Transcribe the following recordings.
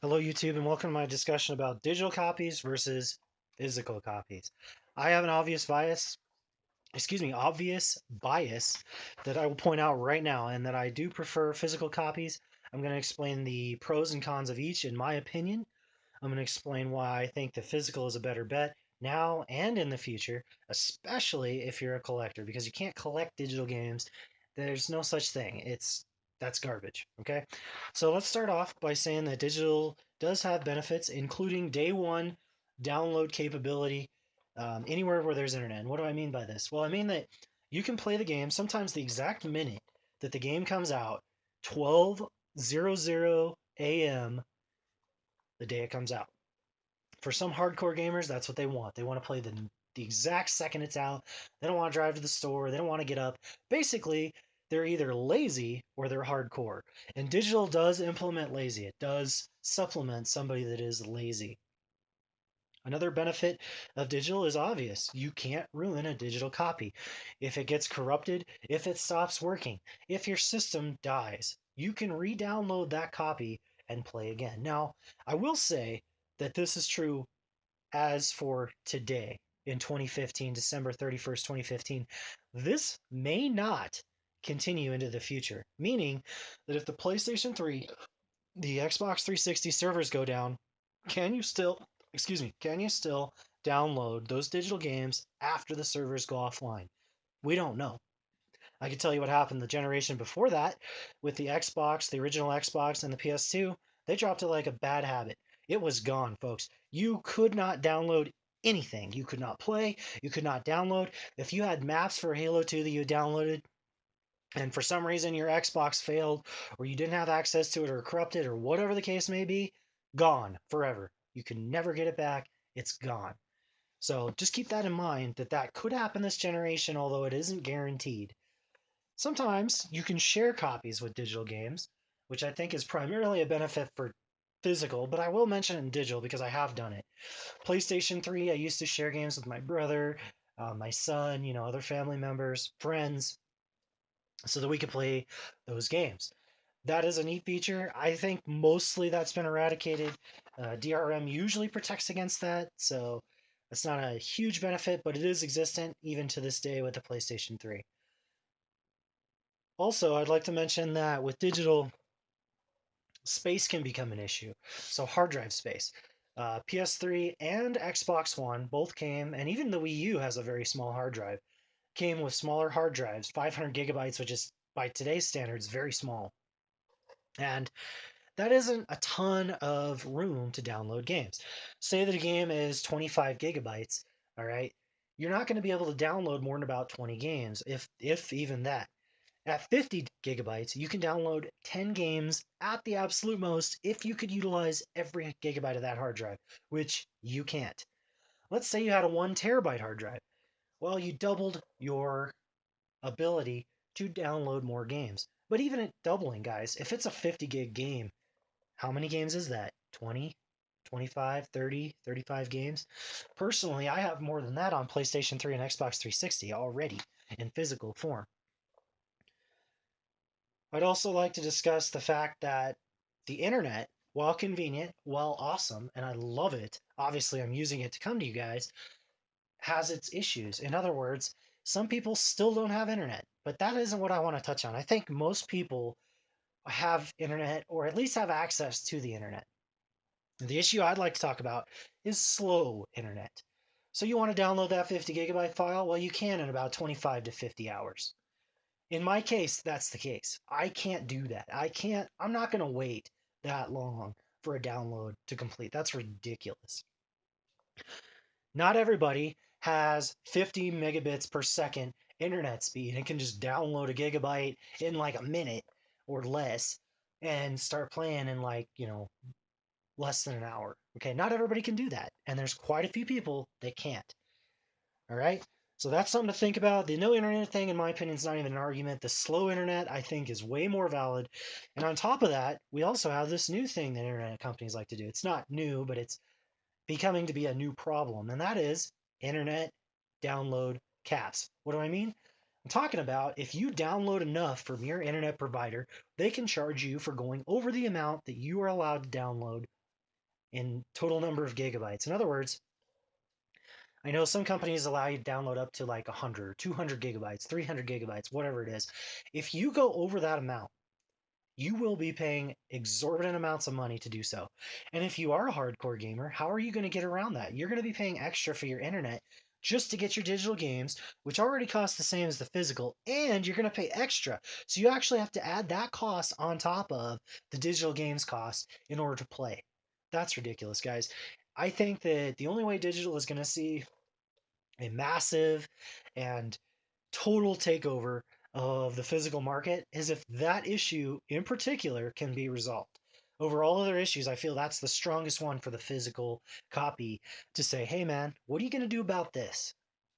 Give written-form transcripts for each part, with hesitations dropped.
Hello, YouTube, and welcome to my discussion about digital copies versus physical copies. I have an obvious bias that I will point out right now, and that I do prefer physical copies. I'm going to explain the pros and cons of each, in my opinion. I'm going to explain why I think the physical is a better bet now and in the future, especially if you're a collector, because you can't collect digital games. There's no such thing. That's garbage. Okay, so let's start off by saying that digital does have benefits, including day one download capability anywhere where there's internet. And what do I mean by this? Well, I mean that you can play the game sometimes the exact minute that the game comes out, 12:00 a.m. the day it comes out. For some hardcore gamers, that's what they want. They want to play the exact second it's out. They don't want to drive to the store. They don't want to get up. Basically, they're either lazy or they're hardcore. And digital does implement lazy. It does supplement somebody that is lazy. Another benefit of digital is obvious. You can't ruin a digital copy. If it gets corrupted, if it stops working, if your system dies, you can re-download that copy and play again. Now, I will say that this is true as for today in 2015, December 31st, 2015. This may not continue into the future, meaning that if the PlayStation 3, the Xbox 360 servers go down, can you still, can you still download those digital games after the servers go offline? We don't know. I can tell you what happened the generation before that with the Xbox, the original Xbox, and the PS2. They dropped it like a bad habit. It was gone, folks. You could not download anything. You could not play. You could not download. If you had maps for Halo 2 that you downloaded, and for some reason your Xbox failed, or you didn't have access to it, or corrupted, or whatever the case may be, gone forever. You can never get it back. It's gone. So just keep that in mind that that could happen this generation, although it isn't guaranteed. Sometimes you can share copies with digital games, which I think is primarily a benefit for physical, but I will mention it in digital because I have done it. PlayStation 3, I used to share games with my brother, my son, other family members, friends, so that we could play those games. That is a neat feature. I think mostly that's been eradicated. DRM usually protects against that, so it's not a huge benefit, but it is existent even to this day with the PlayStation 3. Also, I'd like to mention that with digital, space can become an issue. So, hard drive space. PS3 and Xbox One both came, and even the Wii U has a very small hard drive, came with smaller hard drives, 500 gigabytes, which is by today's standards very small. And that isn't a ton of room to download games. Say that a game is 25 gigabytes, all right? You're not going to be able to download more than about 20 games, if even that. At 50 gigabytes, you can download 10 games at the absolute most if you could utilize every gigabyte of that hard drive, which you can't. Let's say you had a 1 terabyte hard drive. Well, you doubled your ability to download more games. But even at doubling, guys, if it's a 50 gig game, how many games is that? 20, 25, 30, 35 games? Personally, I have more than that on PlayStation 3 and Xbox 360 already in physical form. I'd also like to discuss the fact that the internet, while convenient, while awesome, and I love it, obviously I'm using it to come to you guys, has its issues. In other words, some people still don't have internet, but that isn't what I want to touch on. I think most people have internet or at least have access to the internet. The issue I'd like to talk about is slow internet. So you want to download that 50 gigabyte file? Well, you can in about 25 to 50 hours. In my case, that's the case. I can't do that. I'm not going to wait that long for a download to complete. That's ridiculous. Not everybody has 50 megabits per second internet speed and can just download a gigabyte in like a minute or less and start playing in less than an hour. Okay, not everybody can do that. And there's quite a few people that can't. All right. So that's something to think about. The no internet thing, in my opinion, is not even an argument. The slow internet, I think, is way more valid. And on top of that, we also have this new thing that internet companies like to do. It's not new, but it's becoming to be a new problem. And that is internet download caps. What do I mean? I'm talking about if you download enough from your internet provider, they can charge you for going over the amount that you are allowed to download in total number of gigabytes. In other words, I know some companies allow you to download up to like 100, 200 gigabytes, 300 gigabytes, whatever it is. If you go over that amount, you will be paying exorbitant amounts of money to do so. And if you are a hardcore gamer, how are you going to get around that? You're going to be paying extra for your internet just to get your digital games, which already cost the same as the physical, and you're going to pay extra. So you actually have to add that cost on top of the digital games cost in order to play. That's ridiculous, guys. I think that the only way digital is going to see a massive and total takeover of the physical market is if that issue in particular can be resolved. Over all other issues, I feel that's the strongest one for the physical copy to say, hey man, what are you going to do about this?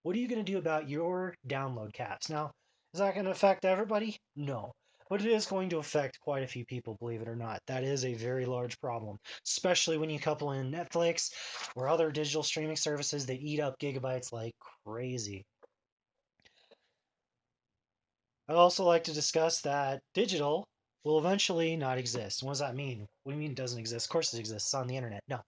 What are you going to do about your download caps? Now, is that going to affect everybody? No. But it is going to affect quite a few people, believe it or not. That is a very large problem, especially when you couple in Netflix or other digital streaming services that eat up gigabytes like crazy. I'd also like to discuss that digital will eventually not exist. What does that mean? What do you mean it doesn't exist? Of course it exists. It's on the internet. No.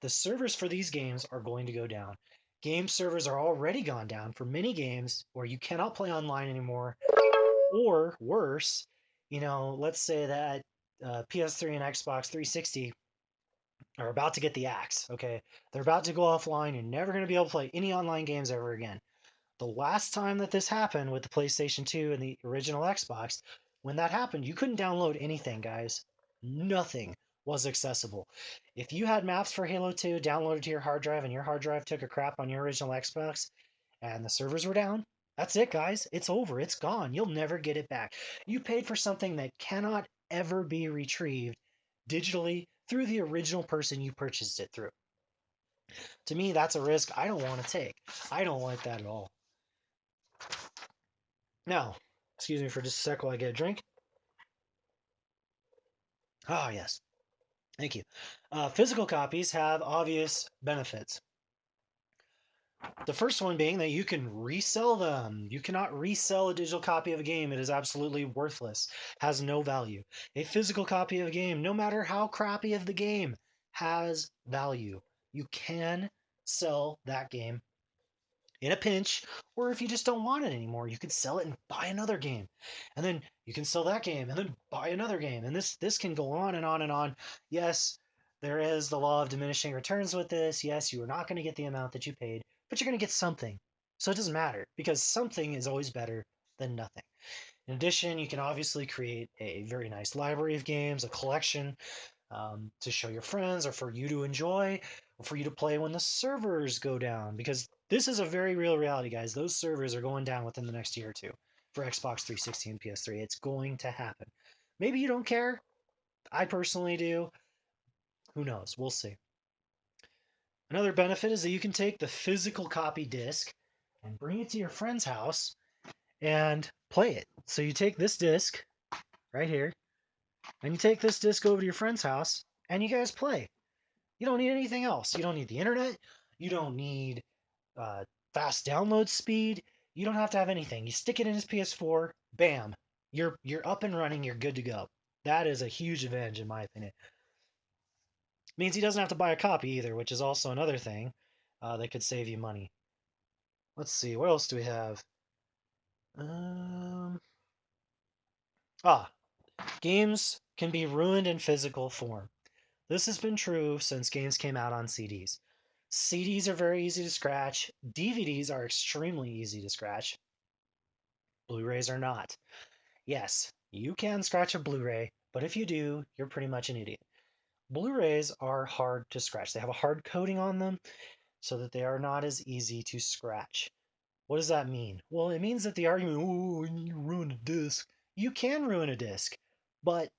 The servers for these games are going to go down. Game servers are already gone down for many games where you cannot play online anymore. Or worse, let's say that PS3 and Xbox 360 are about to get the axe, okay? They're about to go offline. You're never going to be able to play any online games ever again. The last time that this happened with the PlayStation 2 and the original Xbox, when that happened, you couldn't download anything, guys. Nothing was accessible. If you had maps for Halo 2 downloaded to your hard drive and your hard drive took a crap on your original Xbox and the servers were down, that's it, guys. It's over. It's gone. You'll never get it back. You paid for something that cannot ever be retrieved digitally through the original person you purchased it through. To me, that's a risk I don't want to take. I don't like that at all. Now, excuse me for just a sec while I get a drink. Ah, yes. Thank you. Physical copies have obvious benefits. The first one being that you can resell them. You cannot resell a digital copy of a game. It is absolutely worthless, has no value. A physical copy of a game, no matter how crappy of the game, has value. You can sell that game in a pinch, or if you just don't want it anymore, you can sell it and buy another game. And then you can sell that game and then buy another game. And this can go on and on and on. Yes, there is the law of diminishing returns with this. Yes, you are not going to get the amount that you paid, but you're going to get something. So it doesn't matter because something is always better than nothing. In addition, you can obviously create a very nice library of games, a collection to show your friends or for you to enjoy or for you to play when the servers go down. Because this is a very real reality, guys. Those servers are going down within the next year or two for Xbox 360 and PS3. It's going to happen. Maybe you don't care. I personally do. Who knows? We'll see. Another benefit is that you can take the physical copy disc and bring it to your friend's house and play it. So you take this disc right here and you take this disc over to your friend's house and you guys play. You don't need anything else. You don't need the internet. You don't need uh, fast download speed. You don't have to have anything. You stick it in his PS4, bam, you're up and running. You're good to go. That is a huge advantage in my opinion. Means he doesn't have to buy a copy either, which is also another thing that could save you money. Let's see, what else do we have? Um, games can be ruined in physical form. This has been true since games came out on CDs. CDs are very easy to scratch. DVDs are extremely easy to scratch. Blu-rays are not. Yes, you can scratch a Blu-ray, but if you do, you're pretty much an idiot. Blu-rays are hard to scratch. They have a hard coating on them so that they are not as easy to scratch. What does that mean? Well, it means that the argument, oh, you ruin a disc. You can ruin a disc, but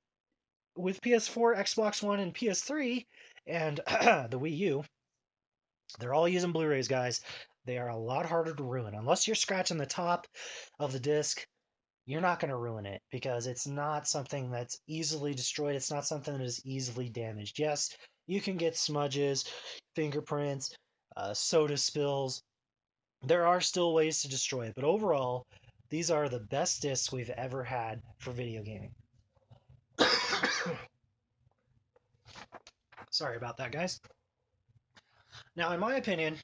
with PS4, Xbox One, and PS3, and the Wii U, they're all using Blu-rays, guys. They are a lot harder to ruin. Unless you're scratching the top of the disc, you're not going to ruin it because it's not something that's easily destroyed. It's not something that is easily damaged. Yes, you can get smudges, fingerprints, soda spills. There are still ways to destroy it, but overall, these are the best discs we've ever had for video gaming. Sorry about that, guys. Now, in my opinion,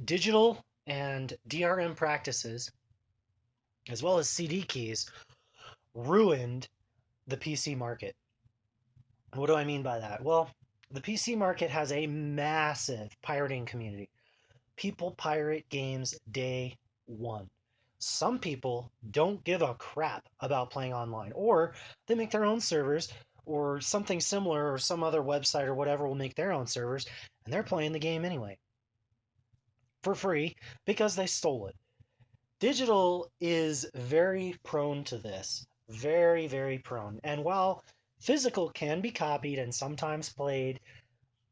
digital and DRM practices, as well as CD keys, ruined the PC market. What do I mean by that? Well, the PC market has a massive pirating community. People pirate games day one. Some people don't give a crap about playing online, or they make their own servers, or something similar, or some other website or whatever will make their own servers, and they're playing the game anyway for free because they stole it. Digital is very prone to this. Very, very prone. And while physical can be copied and sometimes played,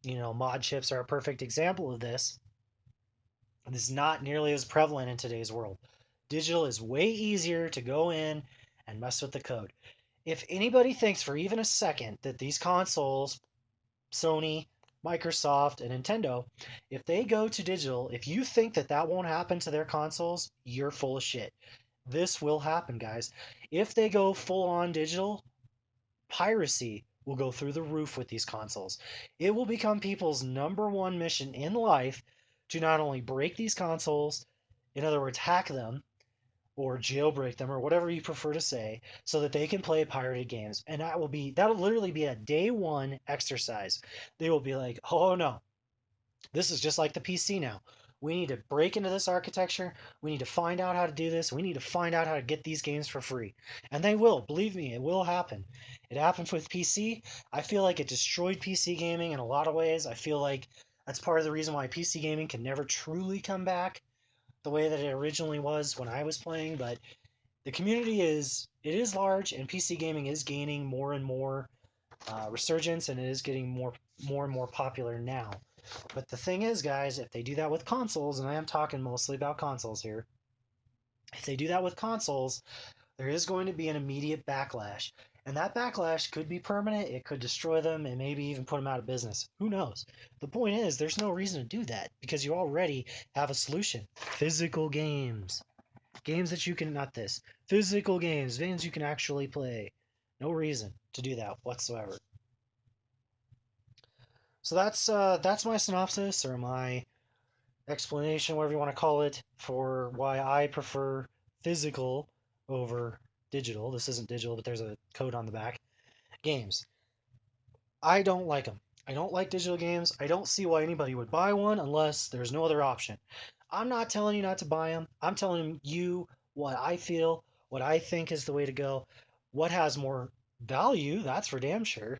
mod chips are a perfect example of this. This is not nearly as prevalent in today's world. Digital is way easier to go in and mess with the code. If anybody thinks for even a second that these consoles, Sony, Microsoft, and Nintendo, if they go to digital, if you think that that won't happen to their consoles, you're full of shit. This will happen, guys. If they go full on digital, piracy will go through the roof with these consoles. It will become people's number one mission in life to not only break these consoles, in other words, hack them, or jailbreak them, or whatever you prefer to say, so that they can play pirated games. And that'll literally be a day one exercise. They will be like, oh no, this is just like the PC now. We need to break into this architecture. We need to find out how to do this. We need to find out how to get these games for free. And they will. Believe me, it will happen. It happened with PC. I feel like it destroyed PC gaming in a lot of ways. I feel like that's part of the reason why PC gaming can never truly come back the way that it originally was when I was playing. But the community is large, and PC gaming is gaining more and more resurgence, and it is getting more and more popular now. But the thing is, guys, if they do that with consoles, and I am talking mostly about consoles here, if they do that with consoles, there is going to be an immediate backlash. And that backlash could be permanent, it could destroy them, and maybe even put them out of business. Who knows? The point is, there's no reason to do that because you already have a solution. Physical games. Games that you can, not this, physical games you can actually play. No reason to do that whatsoever. So that's my synopsis or my explanation, whatever you want to call it, for why I prefer physical over digital. This isn't digital, but there's a code on the back. Games. I don't like them. I don't like digital games. I don't see why anybody would buy one unless there's no other option. I'm not telling you not to buy them. I'm telling you what I feel, what I think is the way to go, what has more value, that's for damn sure,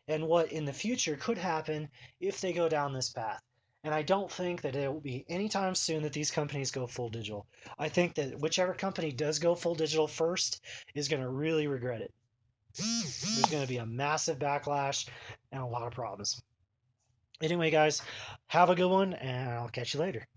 and what in the future could happen if they go down this path. And I don't think that it will be anytime soon that these companies go full digital. I think that whichever company does go full digital first is going to really regret it. There's going to be a massive backlash and a lot of problems. Anyway, guys, have a good one, and I'll catch you later.